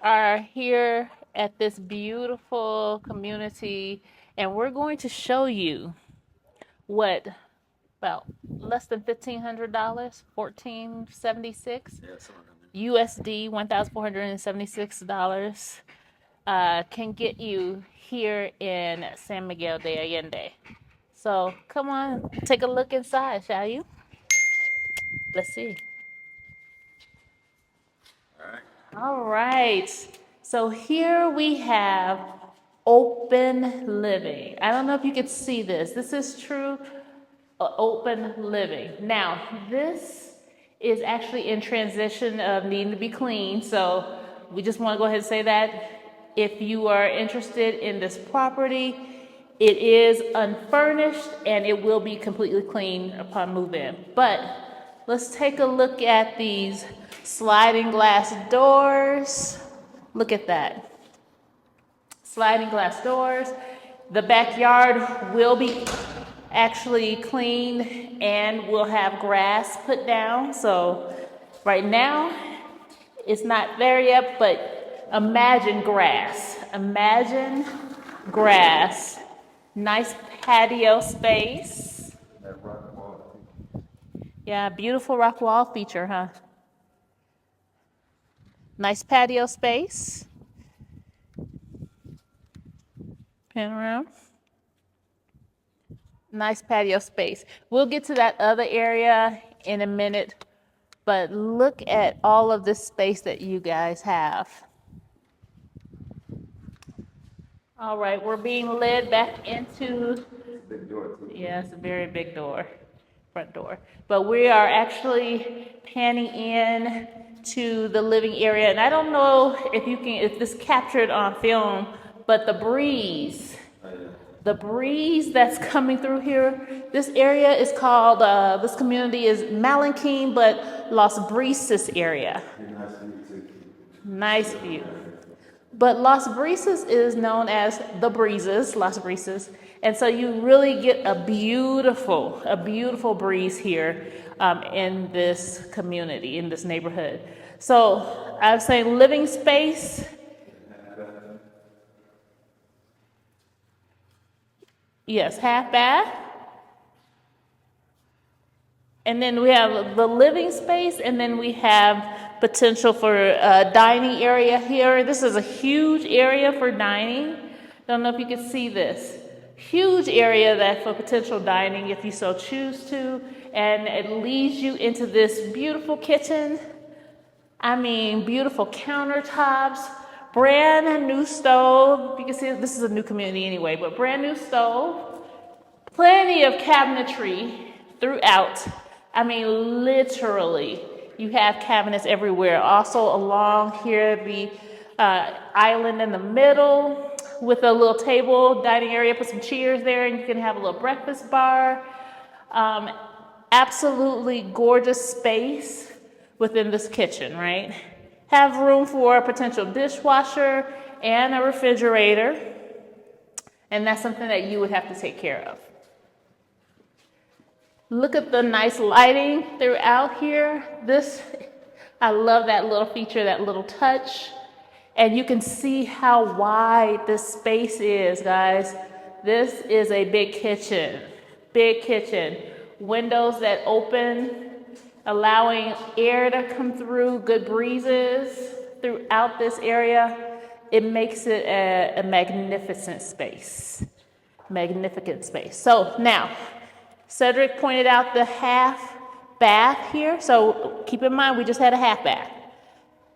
are here at this beautiful community, and we're going to show you what about less than $1,500, 1476 USD, $1,476 can get you here in San Miguel de Allende. So come on, take a look inside, shall you? Let's see. All right. So here we have open living. I don't know if you can see this. This is true open living. Now, this is actually in transition of needing to be cleaned. So we just want to go ahead and say that if you are interested in this property, it is unfurnished and it will be completely clean upon move-in. But let's take a look at these sliding glass doors. Look at that. Sliding glass doors. The backyard will be actually cleaned and we'll have grass put down. So right now it's not there yet, but imagine grass. Imagine grass. Nice patio space. Yeah, beautiful rock wall feature, huh? Nice patio space. Pan around. Nice patio space. We'll get to that other area in a minute, but look at all of this space that you guys have. All right, we're being led back into, Big door too. yeah, it's a very big door, front door. But we are actually panning in to the living area. And I don't know if this captured on film, but the breeze that's coming through here, this area is called, this community is Malinquin, but Los Brises area. Nice view. But Las Brisas is known as the Breezes, Las Brisas. And so you really get a beautiful breeze here in this community, in this neighborhood. So I was saying living space. Yes, half bath. And then we have the living space, and then we have potential for a dining area here. This is a huge area for dining. Don't know if you can see this. Huge area that for potential dining if you so choose to. And it leads you into this beautiful kitchen. I mean, beautiful countertops, brand new stove. You can see this is a new community anyway, but brand new stove. Plenty of cabinetry throughout. I mean, literally, you have cabinets everywhere. Also along here, the island in the middle with a little table, dining area, put some chairs there, and you can have a little breakfast bar. Absolutely gorgeous space within this kitchen, right? Have room for a potential dishwasher and a refrigerator. And that's something that you would have to take care of. Look at the nice lighting throughout here. I love that little feature, that little touch. And you can see how wide this space is, guys. This is a big kitchen, Windows that open, allowing air to come through, good breezes throughout this area. It makes it a magnificent space. So now, Cedric pointed out the half bath here. So keep in mind, we just had a half bath.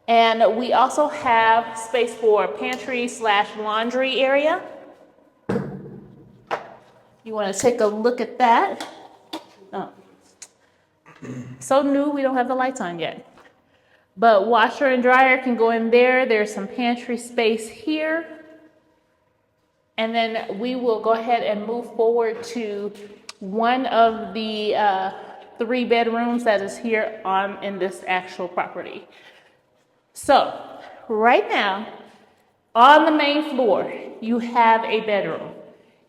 And we also have space for pantry/laundry area. You want to take a look at that. Oh. So new, we don't have the lights on yet. But washer and dryer can go in there. There's some pantry space here. And then we will go ahead and move forward to one of the 3 bedrooms that is here in this actual property. So right now, on the main floor, you have a bedroom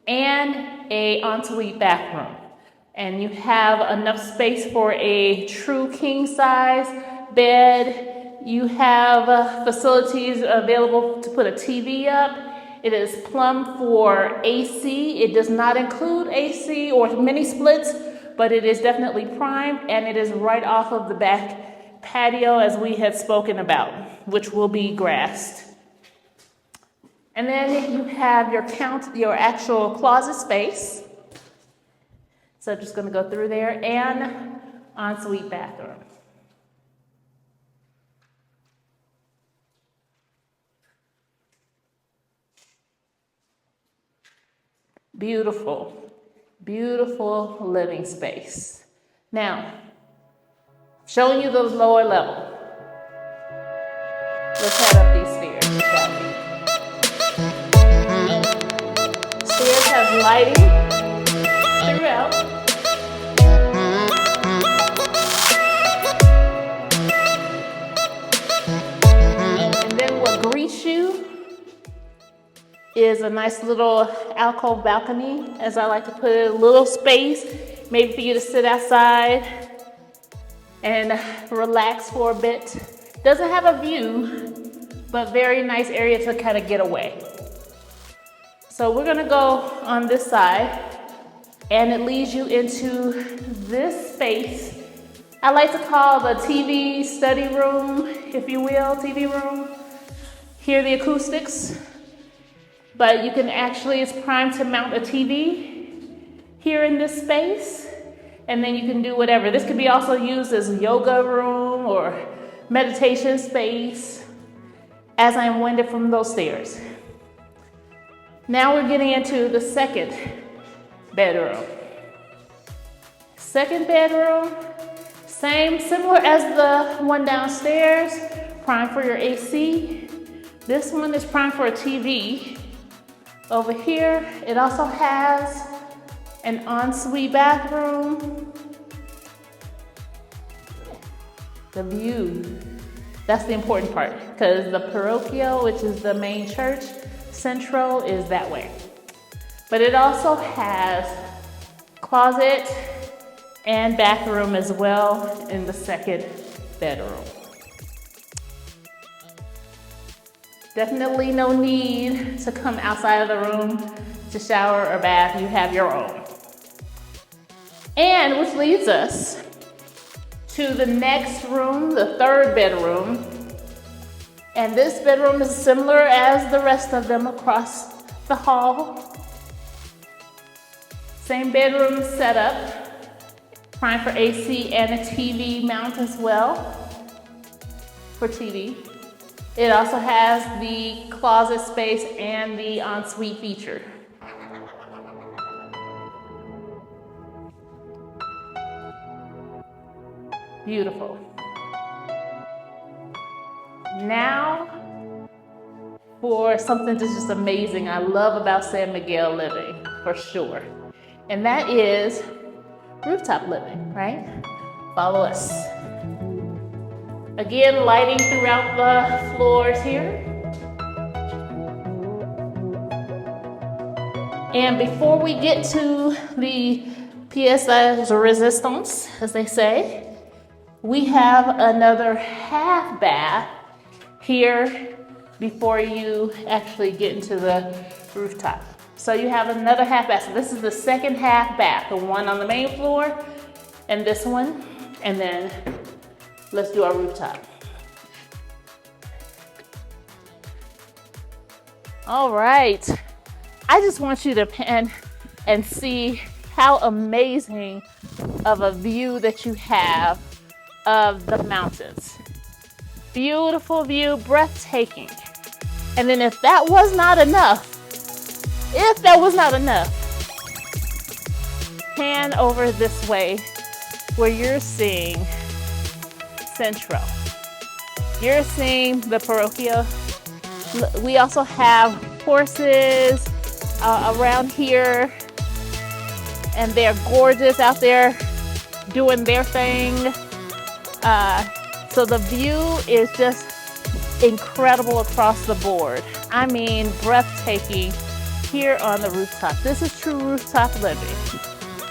and an ensuite bathroom. And you have enough space for a true king size bed you have facilities available to put a TV up. It is plumbed for AC. It does not include AC or mini splits, but it is definitely primed, and it is right off of the back patio as we had spoken about, which will be grassed. And then you have your actual closet space. So just going to go through there, and ensuite bathroom. Beautiful, beautiful living space. Now, showing you the lower level. Let's head up these stairs, shall we? Stairs have lighting throughout. And then what greets you is a nice little alcove balcony, as I like to put it, a little space, maybe for you to sit outside and relax for a bit. Doesn't have a view, but very nice area to kind of get away. So we're gonna go on this side, and it leads you into this space. I like to call the TV study room, if you will, TV room. Hear the acoustics. But you can actually, it's primed to mount a TV here in this space, and then you can do whatever. This could be also used as a yoga room or meditation space, as I am winded from those stairs. Now we're getting into the second bedroom. Second bedroom, similar as the one downstairs, primed for your AC. This one is primed for a TV. Over here, it also has an ensuite bathroom. The view, that's the important part, because the parochial, which is the main church, central, is that way. But it also has closet and bathroom as well in the second bedroom. Definitely no need to come outside of the room to shower or bath. You have your own. And which leads us to the next room, the third bedroom. And this bedroom is similar as the rest of them across the hall. Same bedroom setup, primed for AC and a TV mount as well for TV. It also has the closet space and the ensuite feature. Beautiful. Now, for something that's just amazing I love about San Miguel living, for sure. And that is rooftop living, right? Follow us. Again, lighting throughout the floors here. And before we get to the pièce de résistance, as they say, we have another half bath here before you actually get into the rooftop. So you have another half bath. So this is the second half bath, the one on the main floor and this one, and then let's do our rooftop. All right. I just want you to pan and see how amazing of a view that you have of the mountains. Beautiful view, breathtaking. And then if that was not enough, pan over this way where you're seeing Central. You're seeing the parochial. We also have horses around here, and they're gorgeous out there doing their thing. So the view is just incredible across the board. I mean, breathtaking here on the rooftop. This is true rooftop living.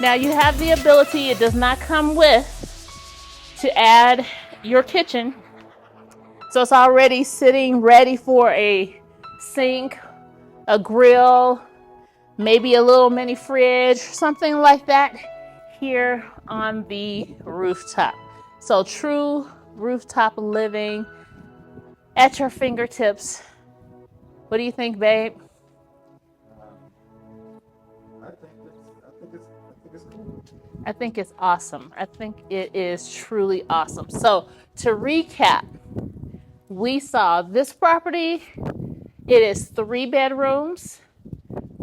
Now you have the ability, it does not come with, to add your kitchen. So it's already sitting ready for a sink, a grill, maybe a little mini fridge, something like that here on the rooftop. So true rooftop living at your fingertips. What do you think, babe? I think it's cool. I think it's awesome. I think it is truly awesome. So to recap, we saw this property. It is 3 bedrooms,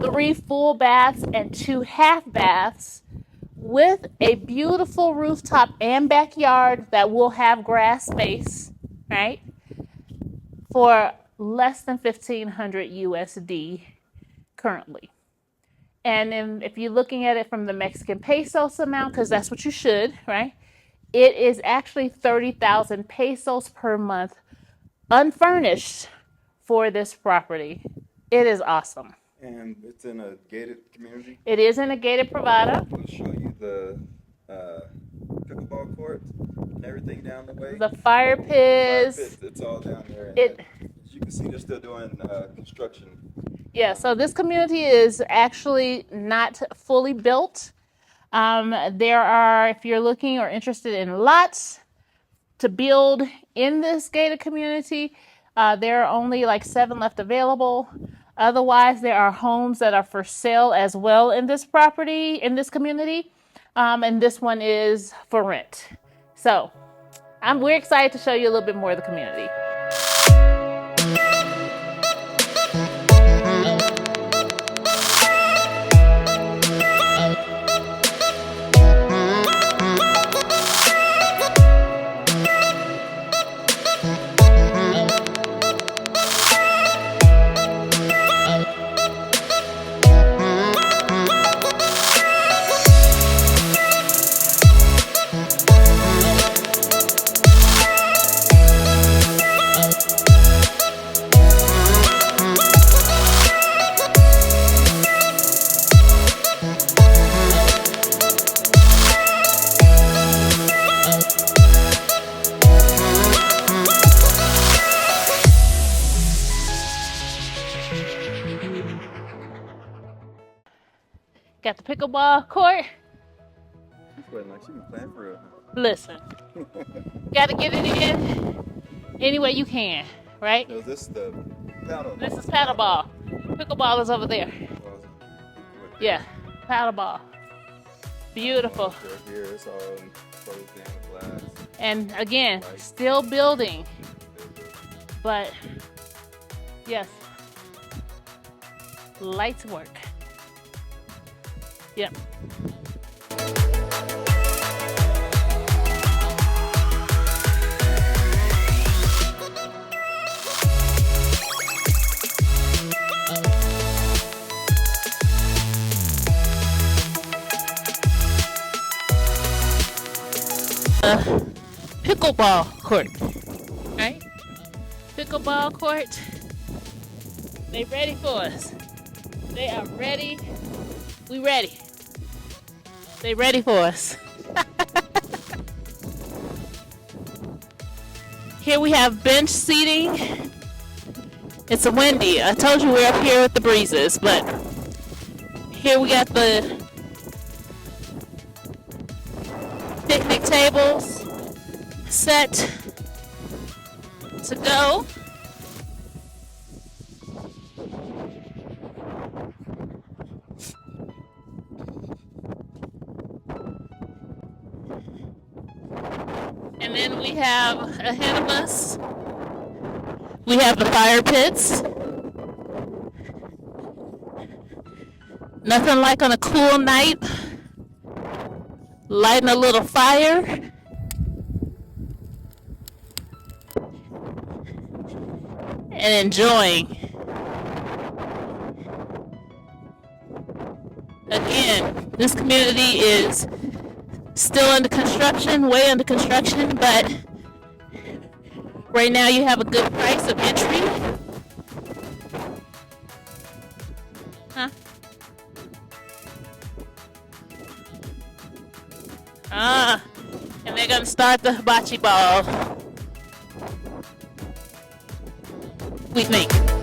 3 full baths, and 2 half baths with a beautiful rooftop and backyard that will have grass space, right? For less than 1,500 USD currently. And then if you're looking at it from the Mexican pesos amount, because that's what you should, right? It is actually 30,000 pesos per month unfurnished for this property. It is awesome. And it's in a gated community. It is in a gated provider. We'll show you the pickleball court and everything down the way. The fire pits. It's all down there. It, as you can see, they're still doing construction. yeah, so this community is actually not fully built. There are, if you're looking or interested in lots to build in this gated community, there are only like 7 left available. Otherwise, there are homes that are for sale as well in this property, in this community. And this one is for rent. So we're excited to show you a little bit more of the community. Got the pickleball court. Like she been playing for real. Listen, got to get it in any way you can, right? No, this is the paddle. This is paddleball. Pickleball is over there. Yeah, paddleball. Beautiful. Here it's all closed down with glass. And again, still building. But yes, lights work. Yep. Pickleball court, right? Pickleball court. They ready for us. They are ready. We ready. They ready for us. Here we have bench seating. It's a windy. I told you we're up here with the breezes, but here we got the picnic tables set to go. And then we have ahead of us, we have the fire pits. Nothing like on a cool night, lighting a little fire. And enjoying. Again, this community is still under construction, way under construction, but right now you have a good price of entry. Huh? And they're gonna start the bocce ball. Sweet link.